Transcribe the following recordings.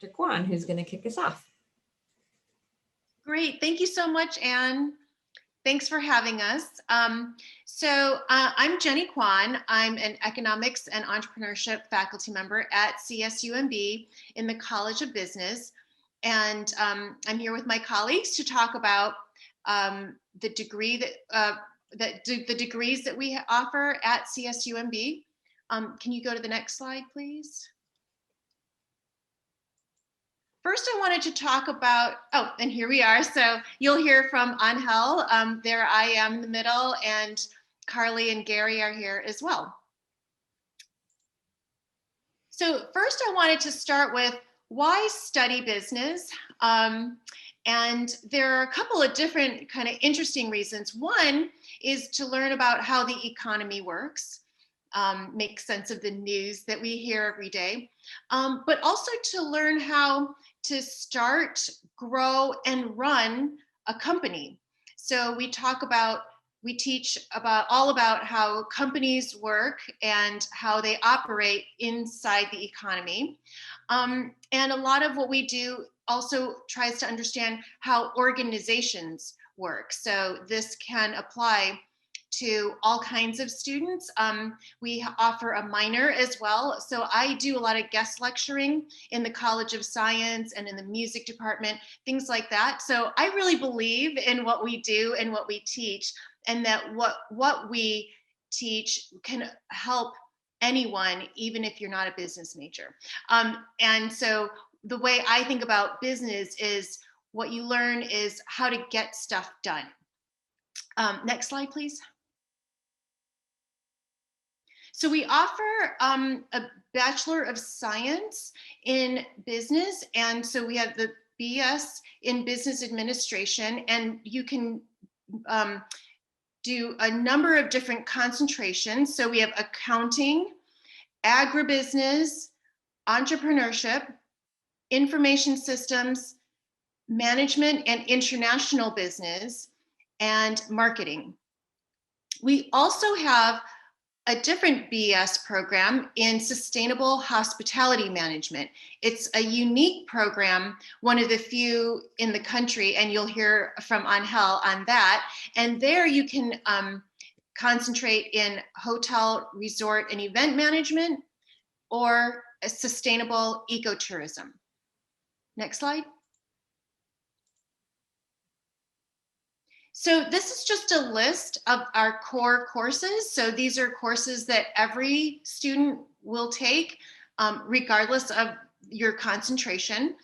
Dr. Kwan, who's going to kick us off. Great. Thank you so much, Anne. Thanks for having us. I'm Jenny Kwan. I'm an economics and entrepreneurship faculty member at CSUMB in the College of Business. And I'm here with my colleagues to talk about the degrees that we offer at CSUMB. Can you go to the next slide, please? First, I wanted to talk about, oh, and here we are. So you'll hear from Angel. There I am in the middle, and Carly and Gary are here as well. So first, I wanted to start with why study business? And there are a couple of different kind of interesting reasons. One is to learn about how the economy works, make sense of the news that we hear every day, but also to learn how to start, grow, and run a company. So we teach all about how companies work and how they operate inside the economy. And a lot of what we do also tries to understand how organizations work. So this can apply to all kinds of students. We offer a minor as well. So I do a lot of guest lecturing in the College of Science and in the music department, things like that. So I really believe in what we do and what we teach, and that what we teach can help anyone, even if you're not a business major. And so the way I think about business is what you learn is how to get stuff done. Next slide, please. So we offer a Bachelor of Science in Business. And so we have the BS in Business Administration, and you can do a number of different concentrations. So we have accounting, agribusiness, entrepreneurship, information systems, management and international business, and marketing. We also have a different BS program in sustainable hospitality management. It's a unique program, one of the few in the country, and you'll hear from Angel on that. And there you can concentrate in hotel, resort, and event management, or a sustainable ecotourism. Next slide. So this is just a list of our core courses. So these are courses that every student will take, regardless of your concentration.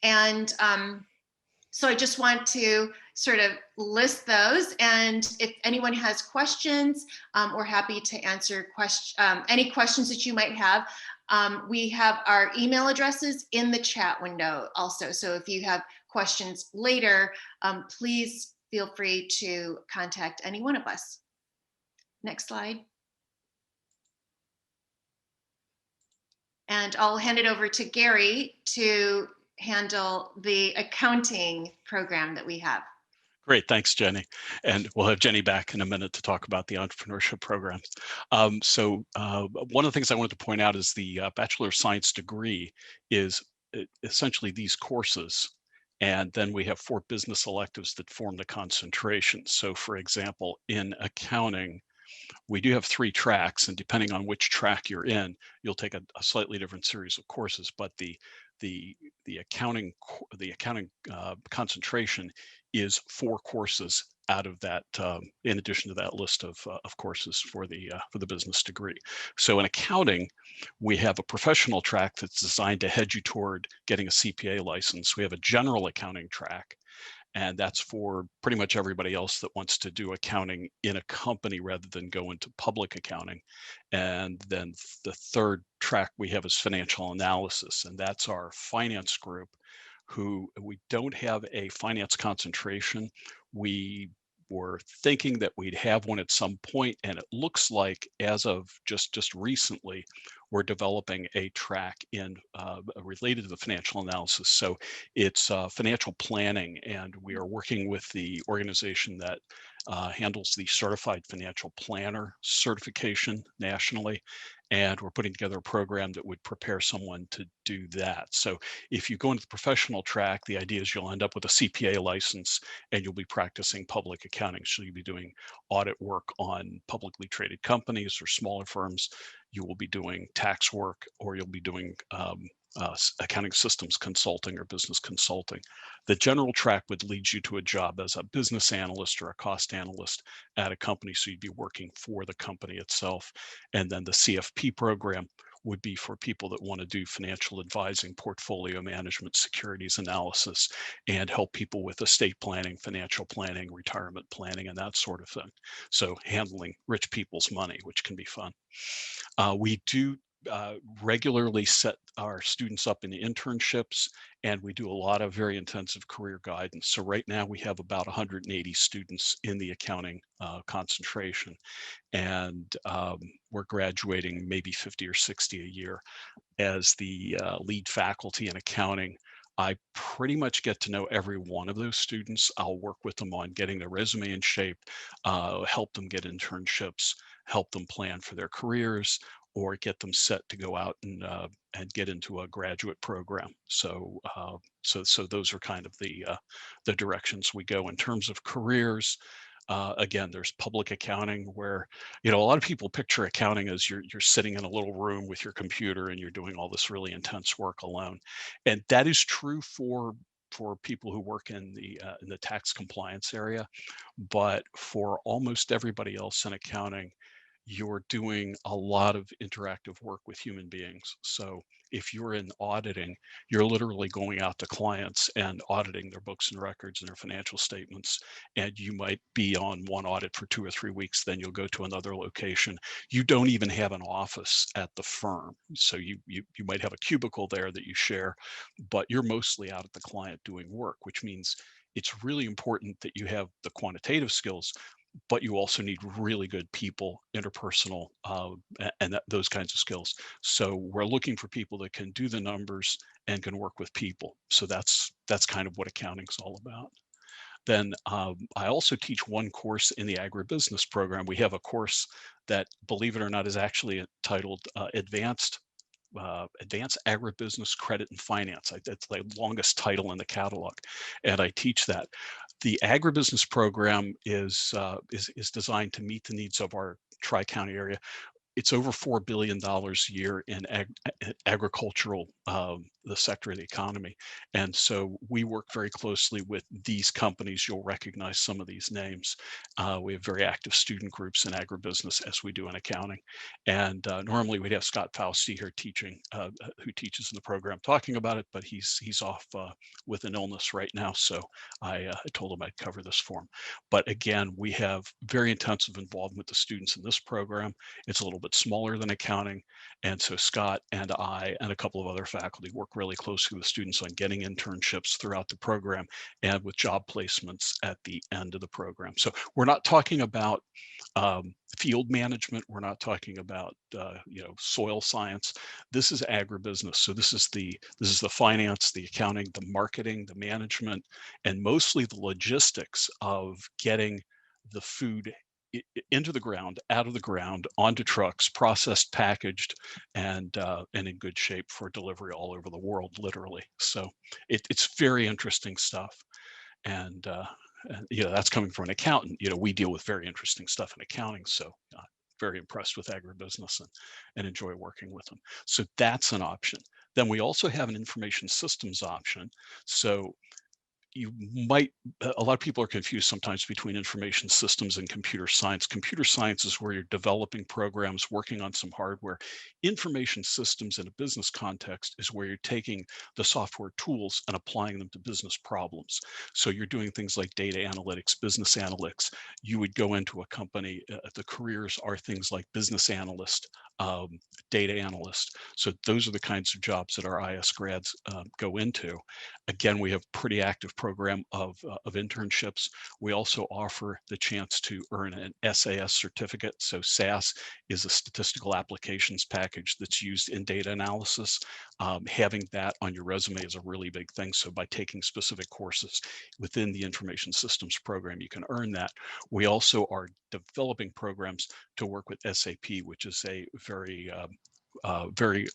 And so I just want to sort of list those. And if anyone has questions, we're happy to answer any questions that you might have. We have our email addresses in the chat window also. So if you have questions later, please feel free to contact any one of us. Next slide. And I'll hand it over to Gary to handle the accounting program that we have. Great, thanks, Jenny. And we'll have Jenny back in a minute to talk about the entrepreneurship programs. One of the things I wanted to point out is the Bachelor of Science degree is essentially these courses. And then we have 4 business electives that form the concentration. So for example, in accounting, we do have 3 tracks, and depending on which track you're in, you'll take a slightly different series of courses. But the accounting concentration is 4 courses out of that, in addition to that list of courses for the business degree. So in accounting, we have a professional track that's designed to head you toward getting a CPA license. We have a general accounting track, and that's for pretty much everybody else that wants to do accounting in a company rather than go into public accounting. And then the third track we have is financial analysis, and that's our finance group, who we don't have a finance concentration. We were thinking that we'd have one at some point, and it looks like as of just recently, we're developing a track in related to the financial analysis. So it's financial planning, and we are working with the organization that handles the Certified Financial Planner certification nationally. and we're putting together a program that would prepare someone to do that. So if you go into the professional track, the idea is you'll end up with a CPA license and you'll be practicing public accounting. So you'll be doing audit work on publicly traded companies or smaller firms. You will be doing tax work, or you'll be doing accounting systems consulting or business consulting. The general track would lead you to a job as a business analyst or a cost analyst at a company. So you'd be working for the company itself. And then the CFP program would be for people that want to do financial advising, portfolio management, securities analysis, and help people with estate planning, financial planning, retirement planning, and that sort of thing. So handling rich people's money, which can be fun. We do regularly set our students up in internships, and we do a lot of very intensive career guidance. So right now we have about 180 students in the accounting concentration, and we're graduating maybe 50 or 60 a year. As the lead faculty in accounting, I pretty much get to know every one of those students. I'll work with them on getting their resume in shape, help them get internships, help them plan for their careers, or get them set to go out and get into a graduate program. So those are kind of the directions we go in terms of careers. Again, there's public accounting where, a lot of people picture accounting as you're sitting in a little room with your computer and you're doing all this really intense work alone. And that is true for people who work in the tax compliance area. But for almost everybody else in accounting, you're doing a lot of interactive work with human beings. So if you're in auditing, you're literally going out to clients and auditing their books and records and their financial statements. And you might be on one audit for 2 or 3 weeks, then you'll go to another location. You don't even have an office at the firm. So you might have a cubicle there that you share, but you're mostly out at the client doing work, which means it's really important that you have the quantitative skills, but you also need really good people, interpersonal, and those kinds of skills. So we're looking for people that can do the numbers and can work with people. So that's kind of what accounting's all about. Then I also teach one course in the agribusiness program. We have a course that, believe it or not, is actually titled Advanced Agribusiness Credit and Finance. That's the longest title in the catalog, and I teach that. The agribusiness program is designed to meet the needs of our Tri-County area. It's over $4 billion a year in agricultural, the sector of the economy. And so we work very closely with these companies. You'll recognize some of these names. We have very active student groups in agribusiness, as we do in accounting. And normally we'd have Scott Fausti here teaching, who teaches in the program, talking about it, but he's off with an illness right now. So I told him I'd cover this for him. But again, we have very intensive involvement with the students in this program. It's a little bit smaller than accounting. And so Scott and I and a couple of other faculty work really closely with students on getting internships throughout the program and with job placements at the end of the program. So we're not talking about field management. We're not talking about soil science. This is agribusiness. So this is the finance, the accounting, the marketing, the management, and mostly the logistics of getting the food into the ground, out of the ground, onto trucks, processed, packaged, and in good shape for delivery all over the world, literally. So it's very interesting stuff. And that's coming from an accountant. We deal with very interesting stuff in accounting. So very impressed with agribusiness and enjoy working with them. So that's an option. Then we also have an information systems option. So a lot of people are confused sometimes between information systems and computer science. Computer science is where you're developing programs, working on some hardware. Information systems in a business context is where you're taking the software tools and applying them to business problems. So you're doing things like data analytics, business analytics. You would go into a company, the careers are things like business analyst, data analyst. So those are the kinds of jobs that our IS grads go into. Again, we have pretty active programs program of internships. We also offer the chance to earn an SAS certificate. So SAS is a statistical applications package that's used in data analysis. Having that on your resume is a really big thing. So by taking specific courses within the information systems program, you can earn that. We also are developing programs to work with SAP, which is a very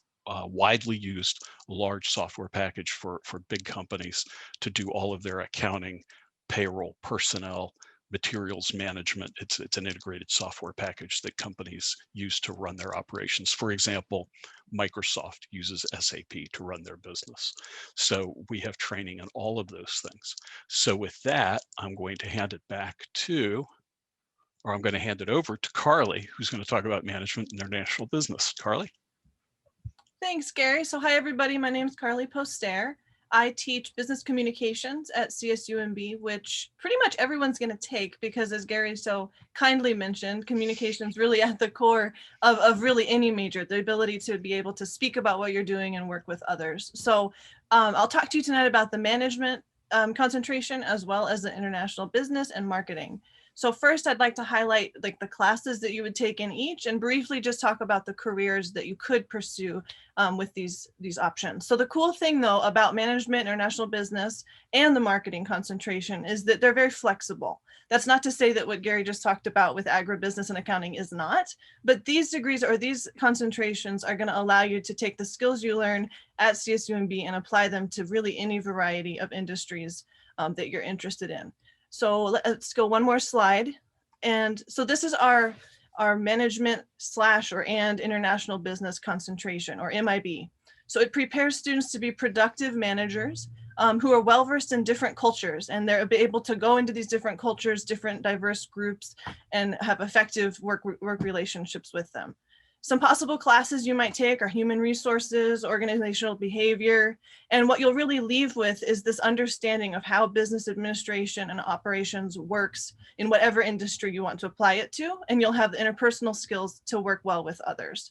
widely used large software package for big companies to do all of their accounting, payroll, personnel, materials management. It's an integrated software package that companies use to run their operations. For example, Microsoft uses SAP to run their business. So we have training in all of those things. So with that, I'm going to hand it back to, or I'm going to hand it over to Carly, who's going to talk about management and international business. Carly? Thanks, Gary. So hi, everybody. My name is Carly Poster. I teach business communications at CSUMB, which pretty much everyone's going to take because, as Gary so kindly mentioned, communication is really at the core of really any major, the ability to be able to speak about what you're doing and work with others. So I'll talk to you tonight about the management concentration as well as the international business and marketing. So first, I'd like to highlight like the classes that you would take in each and briefly just talk about the careers that you could pursue with these options. So the cool thing though about management, international business, and the marketing concentration is that they're very flexible. That's not to say that what Gary just talked about with agribusiness and accounting is not, but these degrees or these concentrations are going to allow you to take the skills you learn at CSUMB and apply them to really any variety of industries that you're interested in. So let's go one more slide. And so this is our management and international business concentration, or MIB. So it prepares students to be productive managers who are well-versed in different cultures, and they're able to go into these different cultures, different diverse groups, and have effective work relationships with them. Some possible classes you might take are human resources, organizational behavior, and what you'll really leave with is this understanding of how business administration and operations works in whatever industry you want to apply it to, and you'll have the interpersonal skills to work well with others.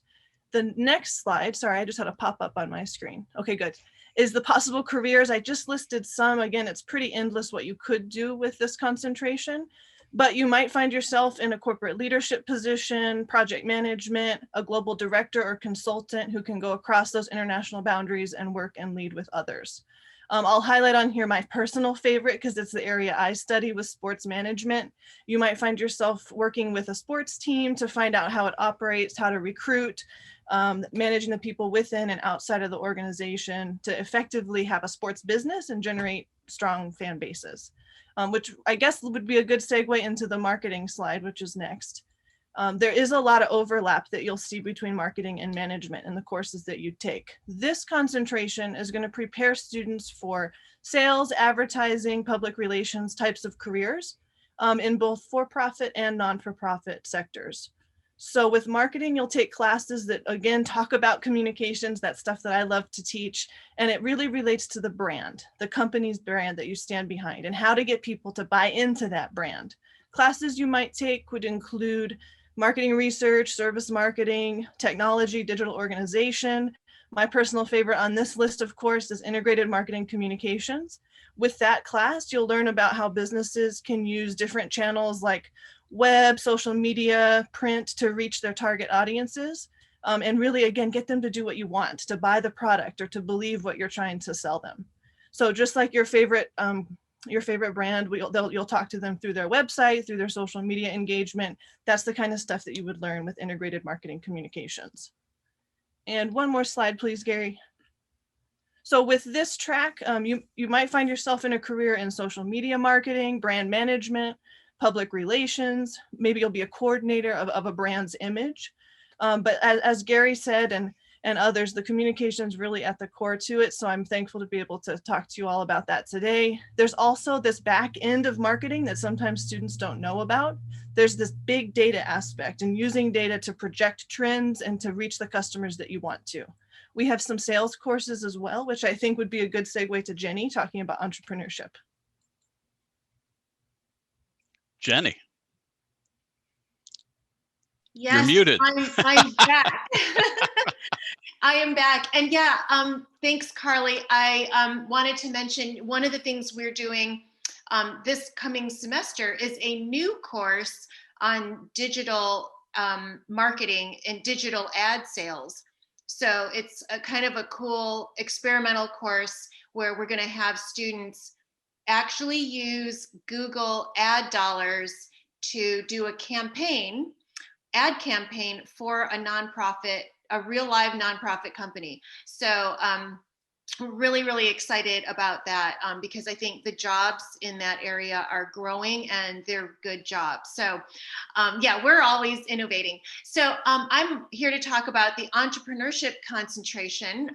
The next slide, sorry, I just had a pop-up on my screen. Okay, good. Is the possible careers. I just listed some. Again, it's pretty endless what you could do with this concentration. But you might find yourself in a corporate leadership position, project management, a global director or consultant who can go across those international boundaries and work and lead with others. I'll highlight on here my personal favorite because it's the area I study with sports management. You might find yourself working with a sports team to find out how it operates, how to recruit, managing the people within and outside of the organization to effectively have a sports business and generate strong fan bases. Which I guess would be a good segue into the marketing slide, which is next. There is a lot of overlap that you'll see between marketing and management in the courses that you take. This concentration is going to prepare students for sales, advertising, public relations types of careers in both for-profit and non-for-profit sectors. So with marketing, you'll take classes that, again, talk about communications, that stuff that I love to teach. And it really relates to the brand, the company's brand that you stand behind, and how to get people to buy into that brand. Classes you might take would include marketing research, service marketing, technology, digital organization. My personal favorite on this list, of course, is integrated marketing communications. With that class, you'll learn about how businesses can use different channels like web, social media, print to reach their target audiences, and really, again, get them to do what you want, to buy the product or to believe what you're trying to sell them. So just like your favorite brand, you'll talk to them through their website, through their social media engagement. That's the kind of stuff that you would learn with integrated marketing communications. And one more slide, please, Gary. So with this track, you might find yourself in a career in social media marketing, brand management, public relations. Maybe you'll be a coordinator of a brand's image. But as Gary said, and others, the communication is really at the core to it. So I'm thankful to be able to talk to you all about that today. There's also this back end of marketing that sometimes students don't know about. There's this big data aspect and using data to project trends and to reach the customers that you want to. We have some sales courses as well, which I think would be a good segue to Jenny talking about entrepreneurship. Jenny. Yes, You're muted. I'm back. I am back. And yeah, thanks, Carly. I wanted to mention one of the things we're doing this coming semester is a new course on digital marketing and digital ad sales. So it's a kind of a cool experimental course where we're going to have students actually use Google ad dollars to do a campaign, ad campaign for a nonprofit, a real live nonprofit company. So we're really, really excited about that because I think the jobs in that area are growing and they're good jobs. So yeah, we're always innovating. So I'm here to talk about the entrepreneurship concentration.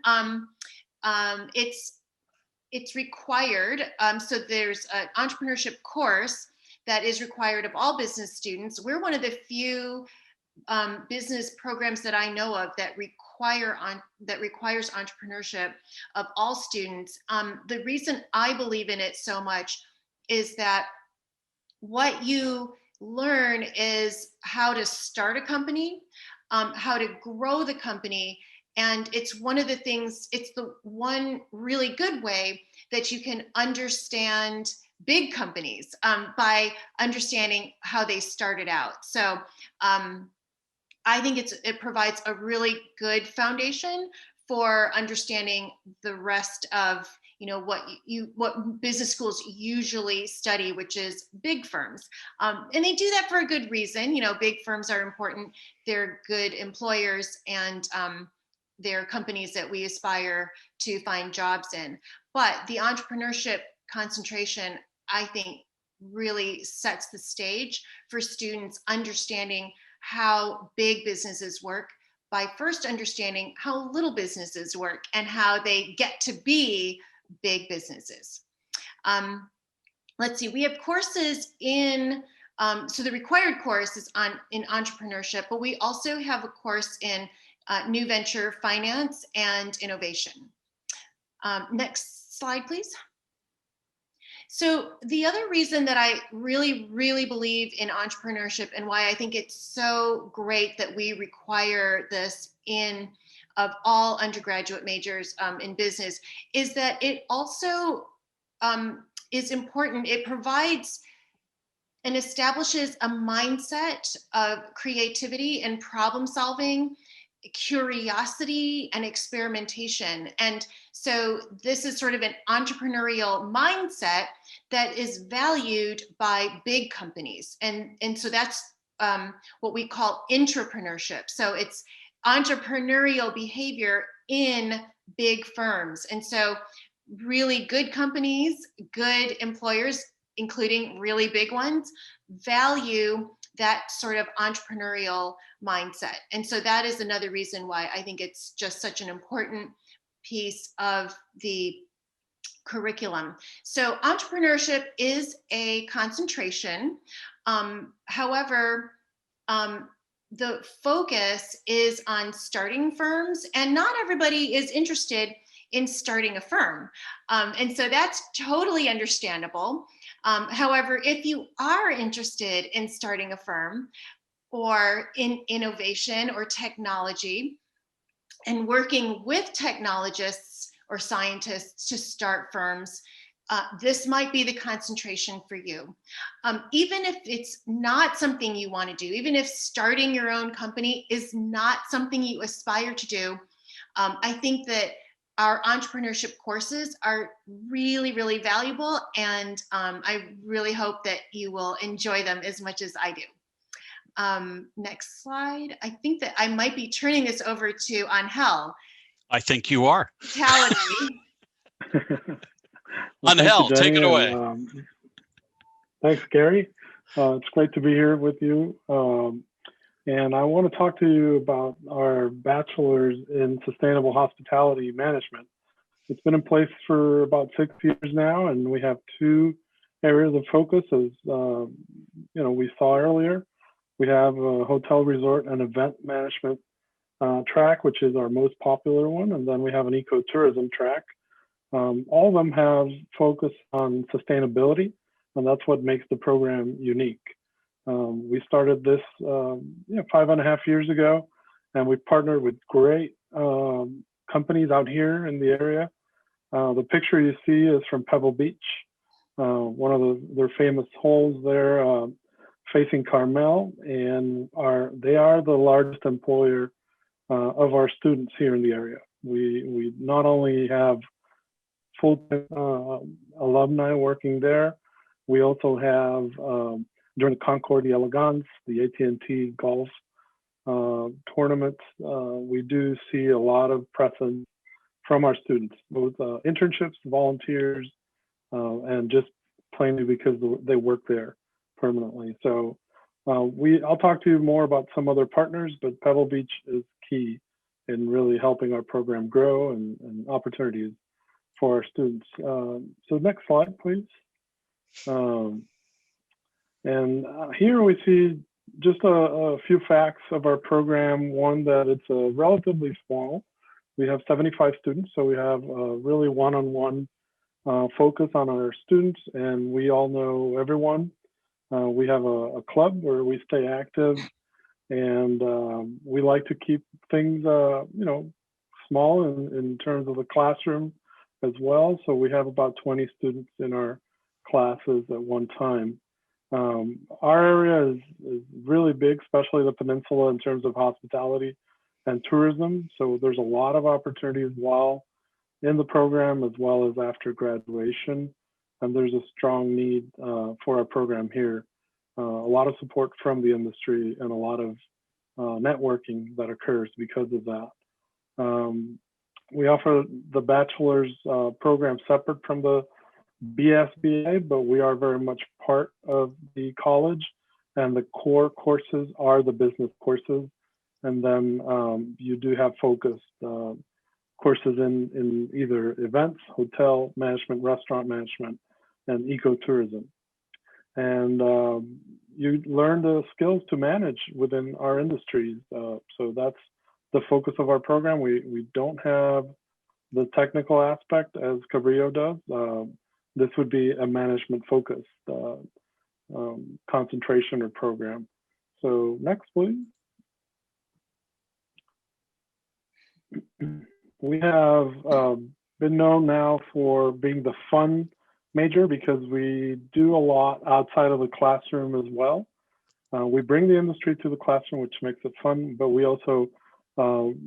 It's required. So there's an entrepreneurship course that is required of all business students. We're one of the few business programs that I know of that requires entrepreneurship of all students. The reason I believe in it so much is that what you learn is how to start a company, how to grow the company. And it's one of the things, it's the one really good way that you can understand big companies by understanding how they started out. So I think it provides a really good foundation for understanding the rest of what business schools usually study, which is big firms, and they do that for a good reason. Big firms are important; they're good employers, and they're companies that we aspire to find jobs in. But the entrepreneurship concentration, I think, really sets the stage for students understanding how big businesses work by first understanding how little businesses work and how they get to be big businesses. Let's see, we have courses in, so the required course is in entrepreneurship, but we also have a course in new venture finance and innovation. Next slide, please. So the other reason that I really, really believe in entrepreneurship and why I think it's so great that we require this of all undergraduate majors in business is that it also is important. It provides and establishes a mindset of creativity and problem solving, curiosity and experimentation. And so this is sort of an entrepreneurial mindset that is valued by big companies. And so that's what we call intrapreneurship. So it's entrepreneurial behavior in big firms. And so really good companies, good employers, including really big ones, value that sort of entrepreneurial mindset. And so that is another reason why I think it's just such an important piece of the curriculum. So entrepreneurship is a concentration. However, the focus is on starting firms, and not everybody is interested in starting a firm. And so that's totally understandable. However, if you are interested in starting a firm or in innovation or technology and working with technologists or scientists to start firms, this might be the concentration for you. Even if it's not something you want to do, even if starting your own company is not something you aspire to do, I think that our entrepreneurship courses are really, really valuable, and I really hope that you will enjoy them as much as I do. Next slide. I think that I might be turning this over to Angel. I think you are. Hospitality. Angel, take it away. Thanks, Gary. It's great to be here with you. And I want to talk to you about our bachelor's in sustainable hospitality management. It's been in place for about 6 years now, and we have 2 areas of focus, as we saw earlier. We have a hotel, resort, and event management track, which is our most popular one, and then we have an ecotourism track. All of them have focus on sustainability, and that's what makes the program unique. We started this 5.5 years ago, and we partnered with great companies out here in the area. The picture you see is from Pebble Beach, one of their famous holes there facing Carmel, and they are the largest employer of our students here in the area. We not only have full-time alumni working there, we also have during the Concord Elegance, the AT&T golf tournaments, we do see a lot of presence from our students, both internships, volunteers, and just plainly because they work there permanently. So I'll talk to you more about some other partners, but Pebble Beach is key in really helping our program grow and opportunities for our students. So next slide, please. Here we see just a few facts of our program. One, that it's relatively small. We have 75 students, so we have really one-on-one focus on our students, and we all know everyone. We have a club where we stay active, and we like to keep things, small in terms of the classroom as well. So we have about 20 students in our classes at one time. Our area is really big, especially the peninsula, in terms of hospitality and tourism. So there's a lot of opportunities while in the program as well as after graduation. And there's a strong need for our program here. A lot of support from the industry and a lot of networking that occurs because of that. We offer the bachelor's program separate from the BSBA, but we are very much part of the college, and the core courses are the business courses. And then you do have focused courses in either events, hotel management, restaurant management, and ecotourism. And you learn the skills to manage within our industries. So that's the focus of our program. We don't have the technical aspect as Cabrillo does. This would be a management focused concentration or program. So next, please. We have been known now for being the fun major because we do a lot outside of the classroom as well. We bring the industry to the classroom, which makes it fun, but we also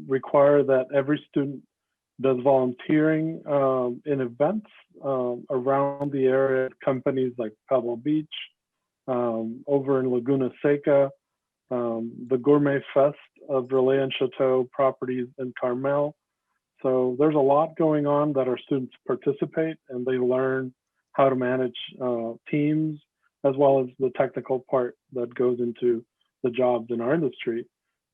require that every student does volunteering in events around the area, companies like Pebble Beach, over in Laguna Seca, the Gourmet Fest of Relais and Chateau properties in Carmel. So there's a lot going on that our students participate, and they learn how to manage teams, as well as the technical part that goes into the jobs in our industry.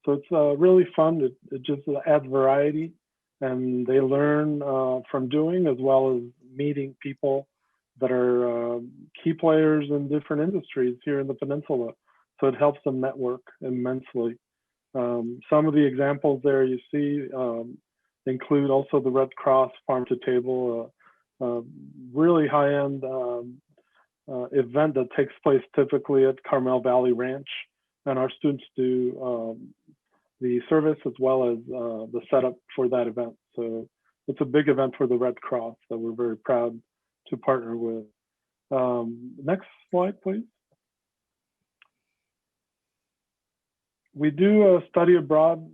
So it's really fun. It just adds variety, and they learn from doing, as well as meeting people that are key players in different industries here in the peninsula. So it helps them network immensely. Some of the examples there you see include also the Red Cross Farm to Table, really high-end event that takes place typically at Carmel Valley Ranch. And our students do the service as well as the setup for that event. So it's a big event for the Red Cross that we're very proud to partner with. Next slide, please. We do a study abroad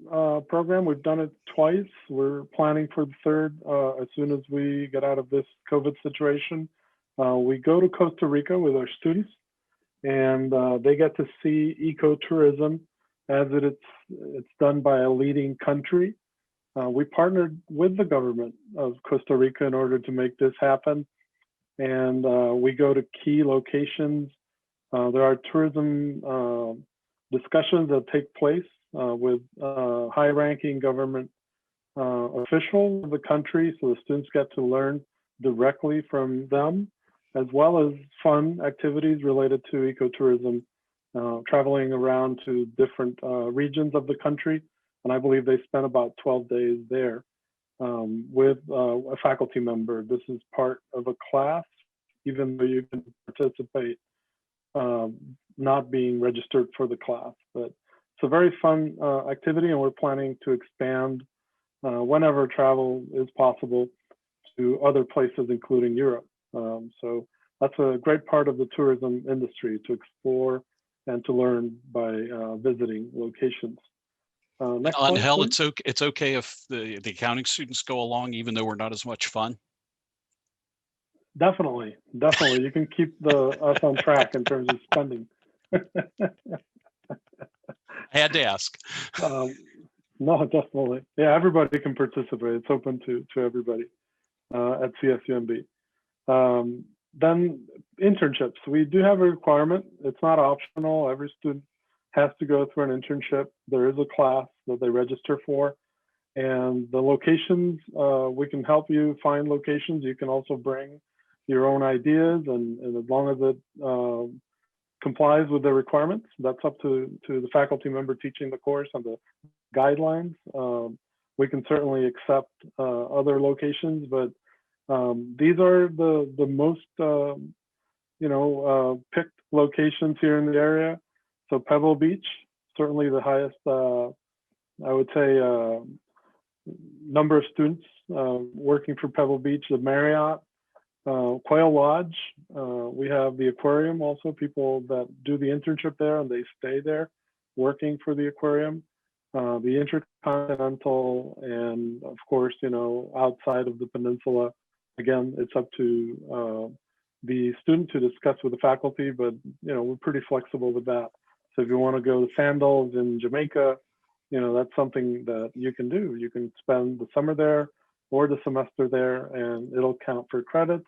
program. We've done it twice. We're planning for the third as soon as we get out of this COVID situation. We go to Costa Rica with our students, and they get to see ecotourism as it's done by a leading country. We partnered with the government of Costa Rica in order to make this happen. And we go to key locations. There are tourism discussions that take place with high-ranking government officials of the country, so the students get to learn directly from them, as well as fun activities related to ecotourism, traveling around to different regions of the country. And I believe they spent about 12 days there with a faculty member. This is part of a class, even though you can participate not being registered for the class. But it's a very fun activity, and we're planning to expand whenever travel is possible to other places, including Europe. So that's a great part of the tourism industry, to explore and to learn by visiting locations. Next On slide, Hell, please. it's okay if the accounting students go along, even though we're not as much fun. Definitely. You can keep us on track in terms of spending. I had to ask. No, definitely. Yeah, everybody can participate. It's open to everybody at CSUMB. Then internships. We do have a requirement. It's not optional. Every student has to go through an internship. There is a class that they register for. And the locations, we can help you find locations. You can also bring your own ideas, and as long as it complies with the requirements, that's up to the faculty member teaching the course and the guidelines. We can certainly accept other locations, but these are the most picked locations here in the area. So Pebble Beach, certainly the highest, I would say, number of students working for Pebble Beach. The Marriott, Quail Lodge. We have the aquarium also, people that do the internship there and they stay there working for the aquarium. The Intercontinental, and of course, outside of the peninsula. Again, it's up to the student to discuss with the faculty, but we're pretty flexible with that. So if you want to go to Sandals in Jamaica, that's something that you can do. You can spend the summer there or the semester there, and it'll count for credits.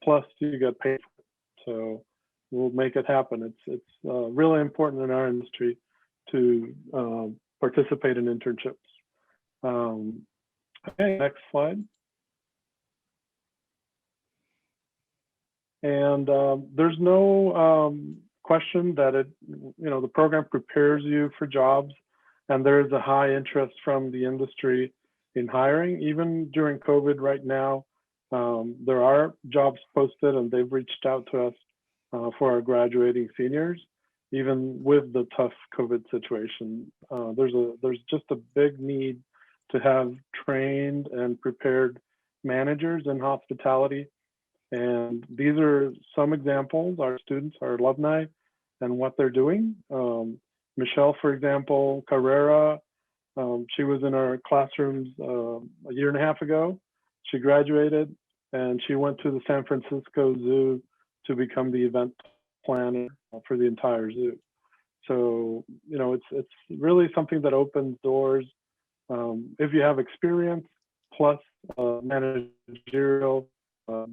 Plus, you get paid for it. So we'll make it happen. It's really important in our industry to participate in internships. Okay, next slide. And there's no question that the program prepares you for jobs, and there is a high interest from the industry in hiring. Even during COVID right now, there are jobs posted, and they've reached out to us for our graduating seniors, even with the tough COVID situation. There's just a big need to have trained and prepared managers in hospitality. And these are some examples, our students, our alumni, and what they're doing. Michelle, for example, Carrera, she was in our classrooms a year and a half ago. She graduated and she went to the San Francisco Zoo to become the event planner for the entire zoo. So, it's really something that opens doors. If you have experience plus a managerial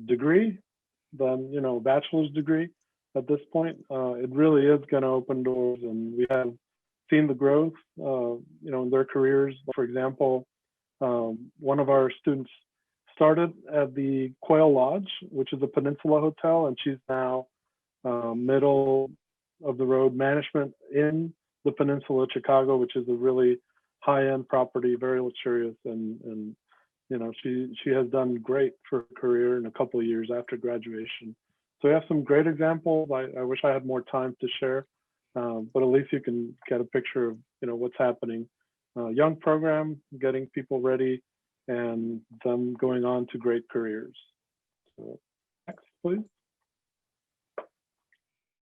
degree, then, bachelor's degree at this point, it really is going to open doors. And we have seen the growth, in their careers. For example, one of our students started at the Quail Lodge, which is a Peninsula hotel, and she's now middle of the road management in the Peninsula of Chicago, which is a really high-end property, very luxurious, and she has done great for her career in a couple of years after graduation. So we have some great examples. I wish I had more time to share, but at least you can get a picture of what's happening. Young program, getting people ready, and them going on to great careers. So next, please.